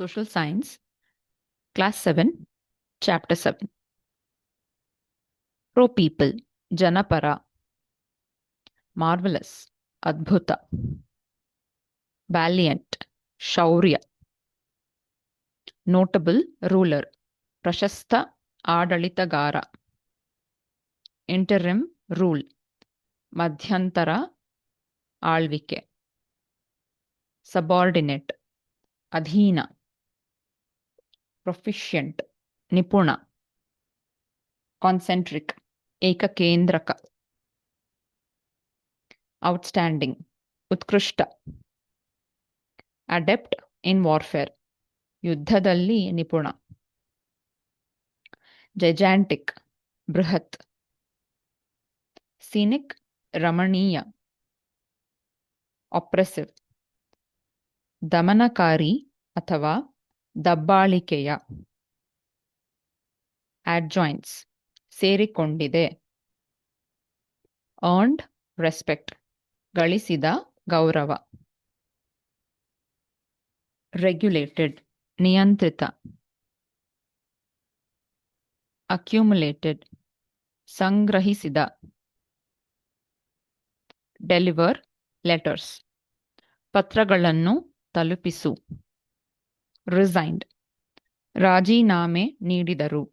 Social Science, Class 7, Chapter 7. Pro People, Janapara. Marvelous, Adbhuta. Valiant, Shaurya. Notable ruler, Prashasta Adalitagara. Interim rule, Madhyantara Alvike. Subordinate, Adhina. Proficient, Nipuna. Concentric, Ekakendraka. Outstanding, Utkrishta. Adept in warfare, ಯುದ್ಧದಲ್ಲಿ ನಿಪುಣ. Gigantic, ಬೃಹತ್. Scenic, ರಮಣೀಯ. ಆಪ್ರೆಸಿವ್, ದಮನಕಾರಿ ಅಥವಾ ದಬ್ಬಾಳಿಕೆಯ. ಅಡ್ಜಾಯಿಂಟ್ಸ್, ಸೇರಿಕೊಂಡಿದೆ. Earned respect, ಗಳಿಸಿದ ಗೌರವ. Regulated, ನಿಯಂತ್ರಿತ. Accumulated, ಸಂಗ್ರಹಿಸಿದ. ಡೆಲಿವರ್ ಲೆಟರ್ಸ್, ಪತ್ರಗಳನ್ನು ತಲುಪಿಸು. ರಿಸೈನ್ಡ್, ರಾಜೀನಾಮೆ ನೀಡಿದರು.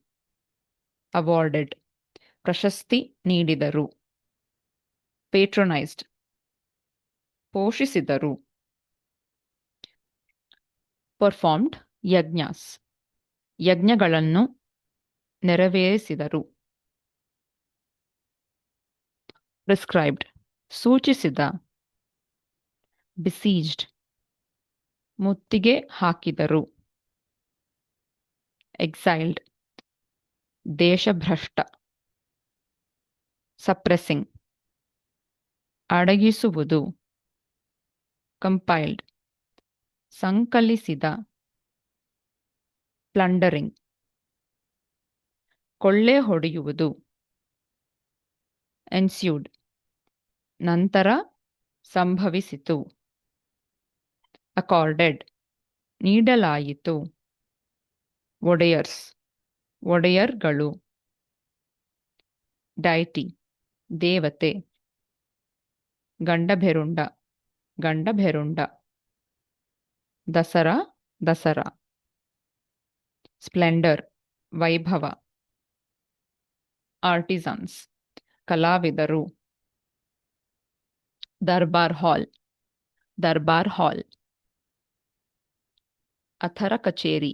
ಅವಾರ್ಡೆಡ್, ಪ್ರಶಸ್ತಿ ನೀಡಿದರು. ಪೇಟ್ರೊನೈಸ್ಡ್, ಪೋಷಿಸಿದರು. ಪರ್ಫಾರ್ಮ್ಡ್ ಯಜ್ಞಾಸ್, ಯಜ್ಞಗಳನ್ನು ನೆರವೇರಿಸಿದರು. ಪ್ರಿಸ್ಕ್ರೈಬ್ಡ್, ಸೂಚಿಸಿದ. ಬಿಸೀಜ್ಡ್, ಮುತ್ತಿಗೆ ಹಾಕಿದರು. ಎಕ್ಸೈಲ್ಡ್, ದೇಶಭ್ರಷ್ಟ. ಸಪ್ರೆಸಿಂಗ್, ಅಡಗಿಸುವುದು. ಕಂಪೈಲ್ಡ್, ಸಂಕಲಿಸಿದ. ಪ್ಲಂಡರಿಂಗ್, ಕೊಳ್ಳೆ ಹೊಡೆಯುವುದು. ಎನ್ಸ್ಯೂಡ್, ನಂತರ ಸಂಭವಿಸಿತು. ಅಕಾರ್ಡೆಡ್, ನೀಡಲಾಯಿತು. ಒಡೆಯರ್ಸ್, ಒಡೆಯರ್ಗಳು. ಡೈಟಿ, ದೇವತೆ. ಗಂಡಭೆರುಂಡ, ಗಂಡಭೆರುಂಡ. ದಸರಾ, ದಸರಾ. ಸ್ಪ್ಲೆಂಡರ್, ವೈಭವ. ಆರ್ಟಿಸನ್ಸ್, ಕಲಾವಿದರು. ದರ್ಬಾರ್ ಹಾಲ್, ದರ್ಬಾರ್ ಹಾಲ್. ಅಥರ ಕಚೇರಿ,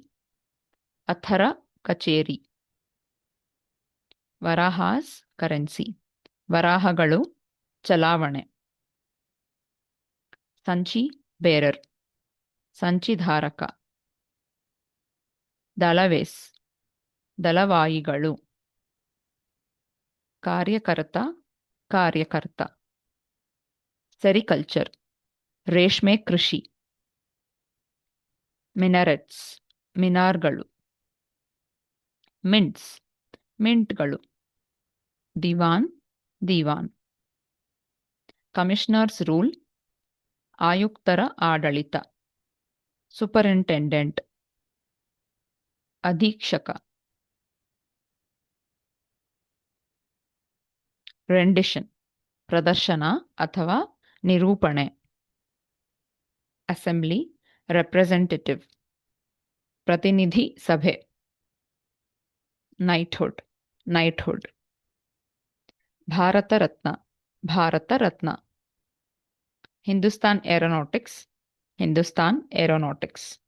ಅಥರ ಕಚೇರಿ. ವರಾಹಾಸ್ ಕರೆನ್ಸಿ, ವರಾಹಗಳು, ಚಲಾವಣೆ. ಸಂಚಿ ಬೇರರ್, ಸಂಚಿಧಾರಕ. ದಳವೇಸ್, ದಳವಾಯಿಗಳು. ಕಾರ್ಯಕರ್ತ, ಕಾರ್ಯಕರ್ತ. ಸೆರಿಕಲ್ಚರ್, ರೇಷ್ಮೆ ಕೃಷಿ. ಮಿನರೆಟ್ಸ್, ಮಿನಾರ್ಗಳು. ಮಿಂಟ್ಸ್, ಮಿಂಟ್ಗಳು. ದಿವಾನ್, ದಿವಾನ್. ಕಮಿಷನರ್ಸ್ ರೂಲ್, ಆಯುಕ್ತರ ಆಡಳಿತ. ಸೂಪರಿಂಟೆಂಡೆಂಟ್, ಅಧೀಕ್ಷಕ. ರೆಂಡಿಷನ್, ಪ್ರದರ್ಶನ ಅಥವಾ ನಿರೂಪಣೆ. ಅಸೆಂಬ್ಲಿ, ರೆಪ್ರೆಸೆಂಟೇಟಿವ್, ಪ್ರತಿನಿಧಿ ಸಭೆ. Knighthood, knighthood. Bharat Ratna, Bharat Ratna. Hindustan aeronautics, Hindustan aeronautics.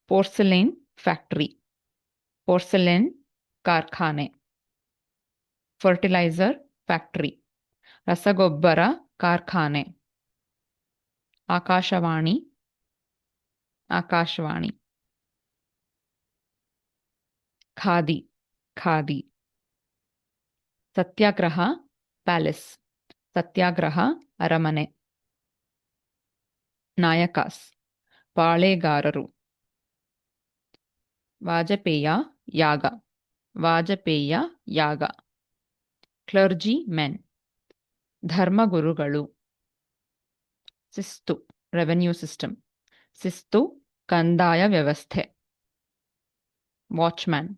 Porcelain factory, porcelain ಕಾರ್ಖಾನೆ. ಫರ್ಟಿಲೈಸರ್ ಫ್ಯಾಕ್ಟರಿ, ರಸಗೊಬ್ಬರ ಕಾರ್ಖಾನೆ. ಆಕಾಶವಾಣಿ, ಆಕಾಶವಾಣಿ. ಖಾದಿ, ಖಾದಿ. ಸತ್ಯಾಗ್ರಹ ಪ್ಯಾಲೇಸ್, ಸತ್ಯಾಗ್ರಹ ಅರಮನೆ. ನಾಯಕಾಸ್, ಪಾಳೆಗಾರರು. ವಾಜಪೇಯ ಯಾಗ, ವಾಜಪೇಯ ಯಾಗ. ಕ್ಲರ್ಜಿ ಮೆನ್, ಧರ್ಮಗುರುಗಳು. ಶಿಸ್ತು, ರೆವೆನ್ಯೂ ಸಿಸ್ಟಮ್. ಶಿಸ್ತು, ಕಂದಾಯ ವ್ಯವಸ್ಥೆ. ವಾಚ್ಮ್ಯಾನ್,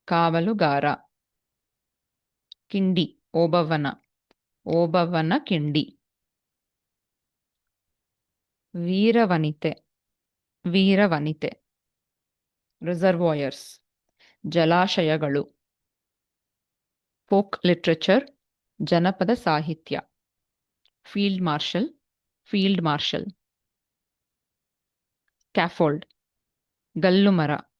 ಕಾವಲುಗಾರ. ಕಿಂಡಿ, ಓಬವ್ವನ, ಓಬವ್ವನ ಕಿಂಡಿ. ವೀರವನಿತೆ, ವೀರವನಿತೆ. ರಿಸರ್ವಾಯರ್ಸ್, ಜಲಾಶಯಗಳು. ಫೋಕ್ ಲಿಟ್ರೇಚರ್, ಜನಪದ ಸಾಹಿತ್ಯ. Field marshal, field marshal. Scaffold, ಗಲ್ಲುಮರ.